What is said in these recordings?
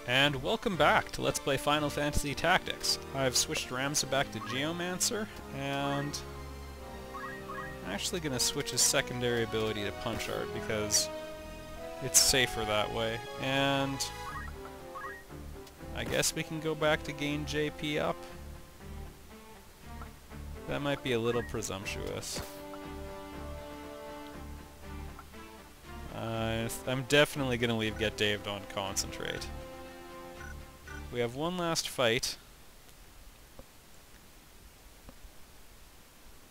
And welcome back to Let's Play Final Fantasy Tactics. I've switched Ramza back to Geomancer, and I'm actually going to switch his secondary ability to Punch Art because it's safer that way. And I guess we can go back to gain JP up. That might be a little presumptuous. I'm definitely going to leave Get Daved on Concentrate. We have one last fight,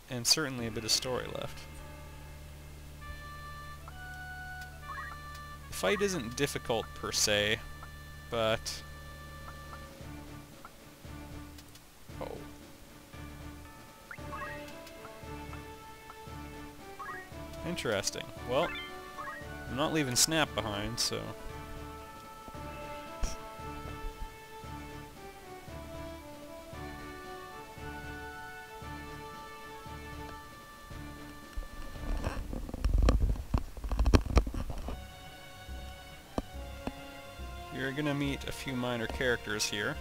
and certainly a bit of story left. The fight isn't difficult per se, but... oh. Interesting. Well, I'm not leaving Snap behind, so... you're gonna meet a few minor characters here.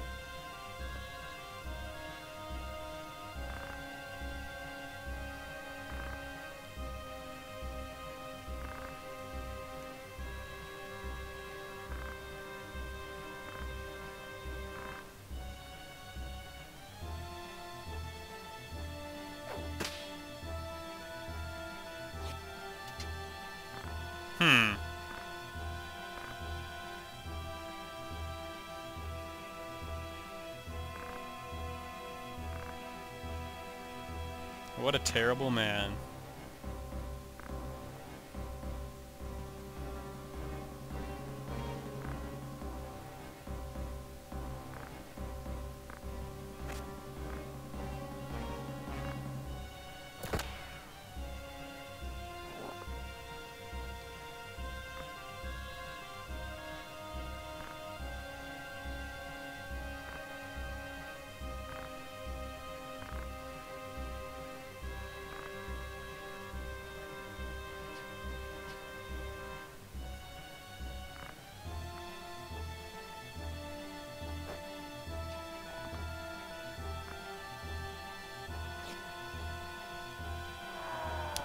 What a terrible man.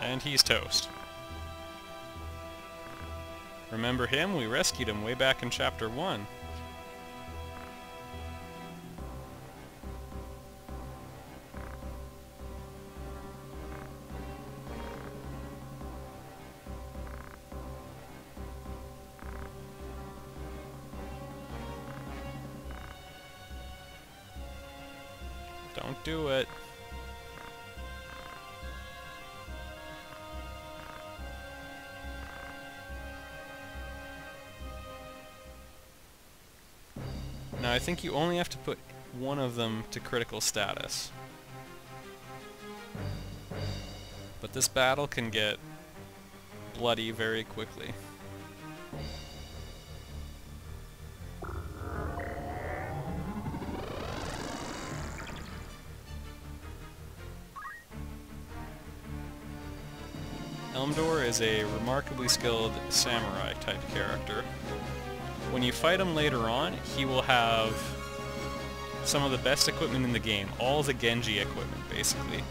And he's toast. Remember him? We rescued him way back in Chapter 1. Don't do it. Now I think you only have to put one of them to critical status. But this battle can get bloody very quickly. Elmdor is a remarkably skilled samurai type character. When you fight him later on, he will have some of the best equipment in the game, all the Genji equipment basically.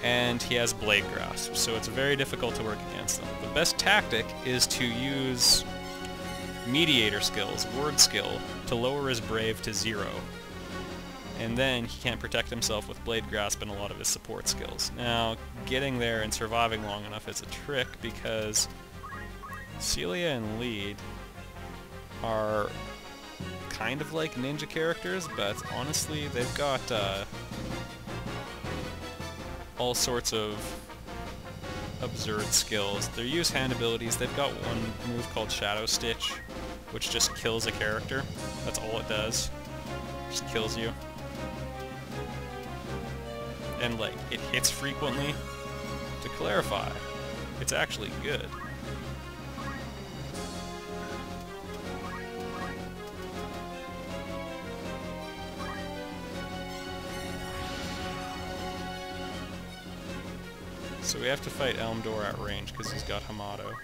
And he has Blade Grasp, so it's very difficult to work against him. The best tactic is to use mediator skills, word skill, to lower his brave to 0. And then he can't protect himself with Blade Grasp and a lot of his support skills. Now, getting there and surviving long enough is a trick because Celia and Lead are kind of like ninja characters, but honestly they've got all sorts of absurd skills. Their use hand abilities, they've got one move called Shadow Stitch, which just kills a character. That's all it does. Just kills you. And like, it hits frequently. To clarify, it's actually good. So we have to fight Elmdor at range because he's got Hamato.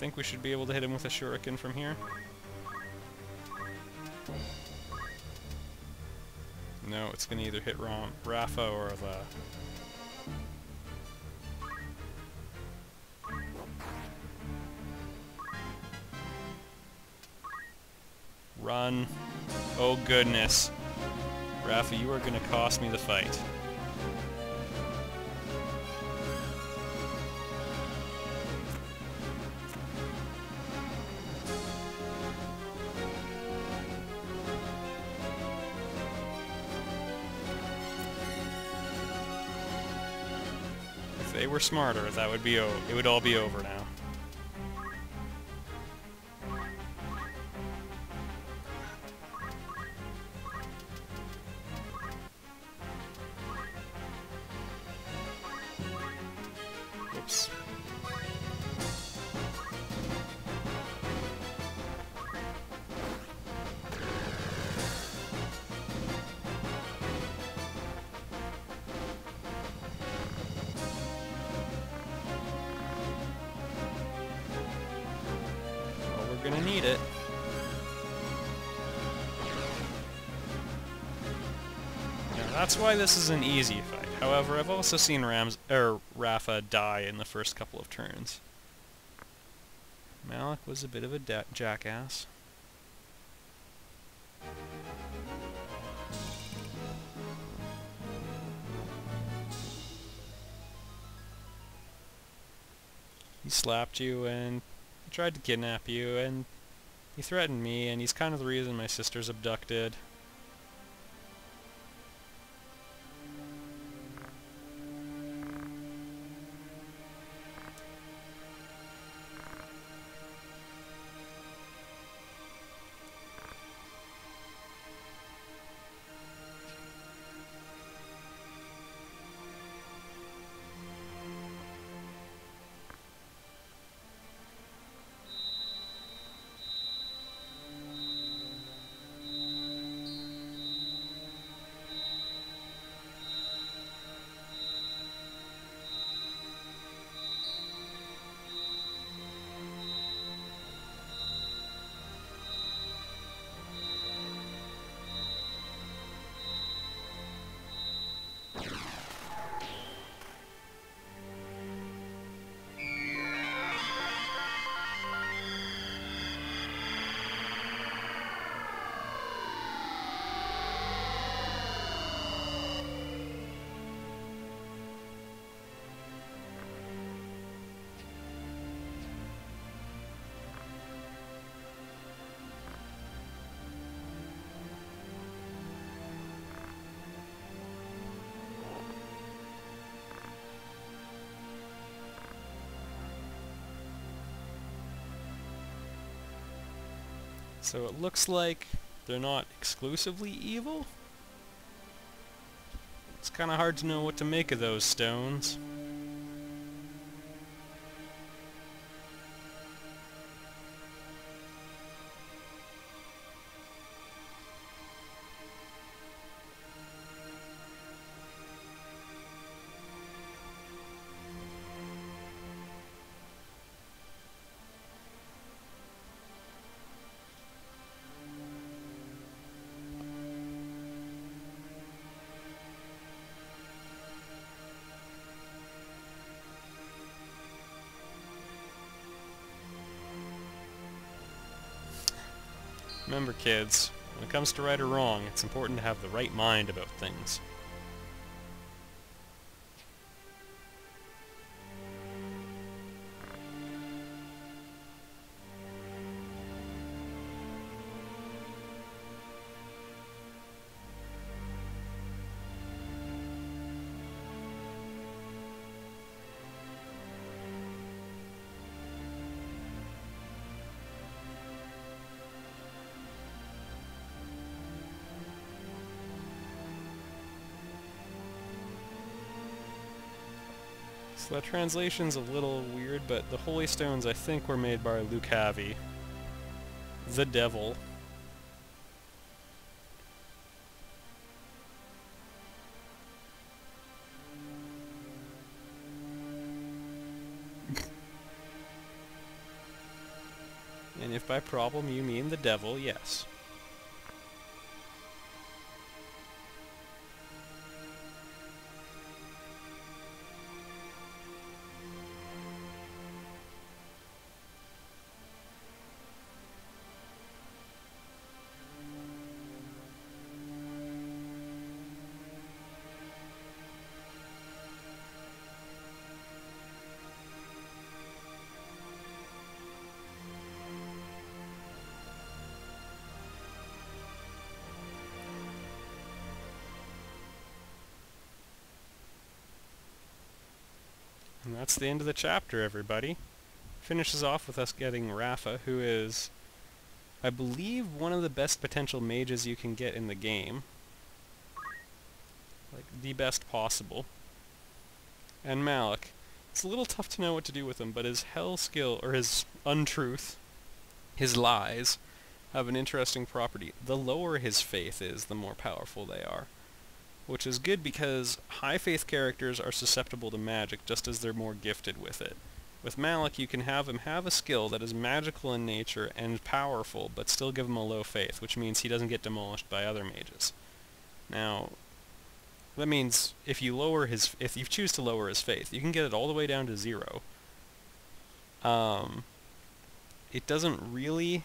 think we should be able to hit him with a shuriken from here. No, it's gonna either hit Rafa or the... Run. Oh goodness. Rafa, you are gonna cost me the fight. If they were smarter, that would be it would all be over now. Oops. Well, we're gonna need it. Now, that's why this is an easy fight. However, I've also seen Rafa die in the first couple of turns. Malik was a bit of a jackass. He slapped you and tried to kidnap you, and he threatened me, and he's kind of the reason my sister's abducted. So it looks like they're not exclusively evil. It's kind of hard to know what to make of those stones. Remember, kids, when it comes to right or wrong, it's important to have the right mind about things. So that translation's a little weird, but the Holy Stones I think were made by Lucavi, the devil. And if by problem you mean the devil, yes. And that's the end of the chapter, everybody. Finishes off with us getting Rafa, who is, I believe, one of the best potential mages you can get in the game. Like, the best possible. And Malik. It's a little tough to know what to do with him, but his hell skill, or his untruth, his lies, have an interesting property. The lower his faith is, the more powerful they are. Which is good because high faith characters are susceptible to magic just as they're more gifted with it. With Malik, you can have him have a skill that is magical in nature and powerful, but still give him a low faith, which means he doesn't get demolished by other mages. Now, that means if you choose to lower his faith, you can get it all the way down to 0. It doesn't really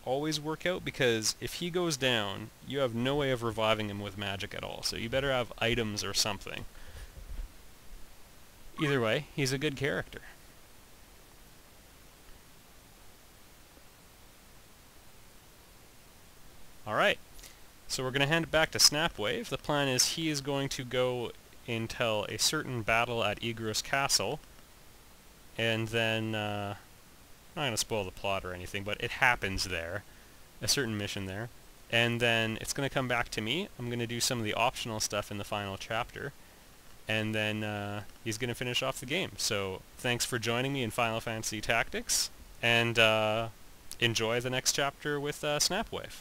always work out, because if he goes down, you have no way of reviving him with magic at all, so you better have items or something. Either way, he's a good character. Alright, so we're going to hand it back to Snapwave. The plan is he is going to go until a certain battle at Igros Castle, and then, I'm not going to spoil the plot or anything, but it happens there. A certain mission there. And then it's going to come back to me. I'm going to do some of the optional stuff in the final chapter. And then he's going to finish off the game. So thanks for joining me in Final Fantasy Tactics. And enjoy the next chapter with Snapwave.